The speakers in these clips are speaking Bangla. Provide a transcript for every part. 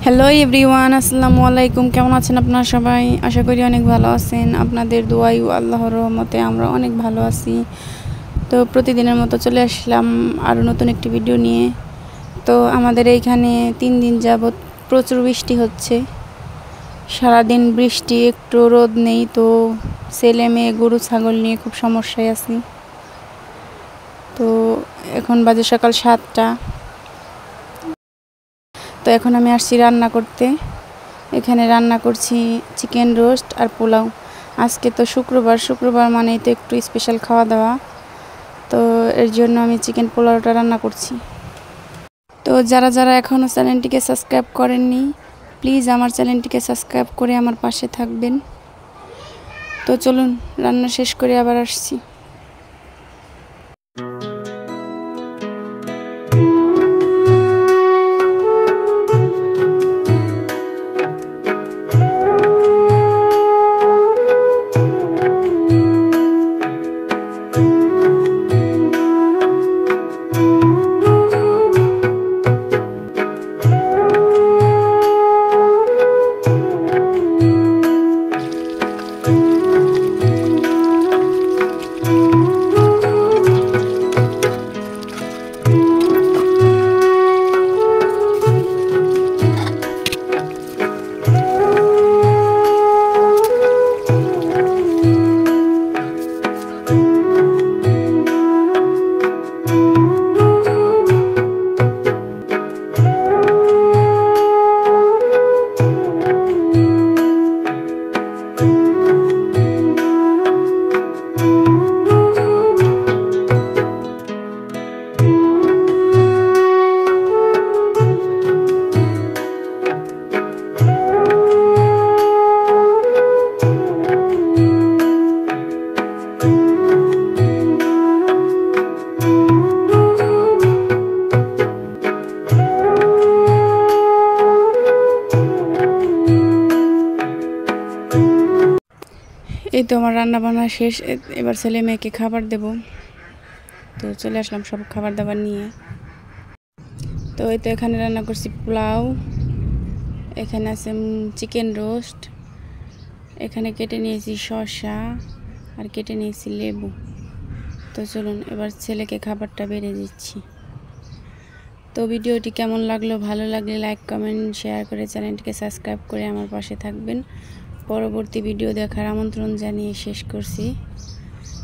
হ্যালো এভরিওয়ান, আসসালামু আলাইকুম। কেমন আছেন আপনারা সবাই? আশা করি অনেক ভালো আছেন। আপনাদের দোয়াই ও আল্লাহর রহমতে আমরা অনেক ভালো আছি। তো প্রতিদিনের মতো চলে আসলাম আরও নতুন একটি ভিডিও নিয়ে। তো আমাদের এইখানে 3 দিন যাবৎ প্রচুর বৃষ্টি হচ্ছে। সারাদিন বৃষ্টি, একটু রোদ নেই। তো ছেলে মেয়ে গরু ছাগল নিয়ে খুব সমস্যায় আছি। তো এখন বাজে সকাল 7টা। তো এখন আমি আসছি রান্না করতে। এখানে রান্না করছি চিকেন রোস্ট আর পোলাও। আজকে তো শুক্রবার মানেই তো একটু স্পেশাল খাওয়া দাওয়া। তো এর জন্য আমি চিকেন পোলাওটা রান্না করছি। তো যারা এখনও চ্যানেলটিকে সাবস্ক্রাইব করেননি, প্লিজ আমার চ্যানেলটিকে সাবস্ক্রাইব করে আমার পাশে থাকবেন। তো চলুন রান্না শেষ করে আবার আসছি। এই তো আমার রান্না বান্না শেষ। এবার ছেলে মেয়েকে খাবার দেব। তো চলে আসলাম সব খাবার দাবার নিয়ে। তো এই তো এখানে রান্না করছি পোলাও, এখানে আছে চিকেন রোস্ট, এখানে কেটে নিয়েছি শসা আর কেটে নিয়েছি লেবু। তো চলুন এবার ছেলেকে খাবারটা বেড়ে দিচ্ছি। তো ভিডিওটি কেমন লাগলো? ভালো লাগলে লাইক কমেন্ট শেয়ার করে চ্যানেলটিকে সাবস্ক্রাইব করে আমার পাশে থাকবেন। পরবর্তী ভিডিও দেখার আমন্ত্রণ জানিয়ে শেষ করছি।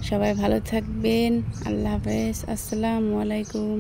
সবাই ভালো থাকবেন। আল্লাহ হাফেজ। আসসালামু আলাইকুম।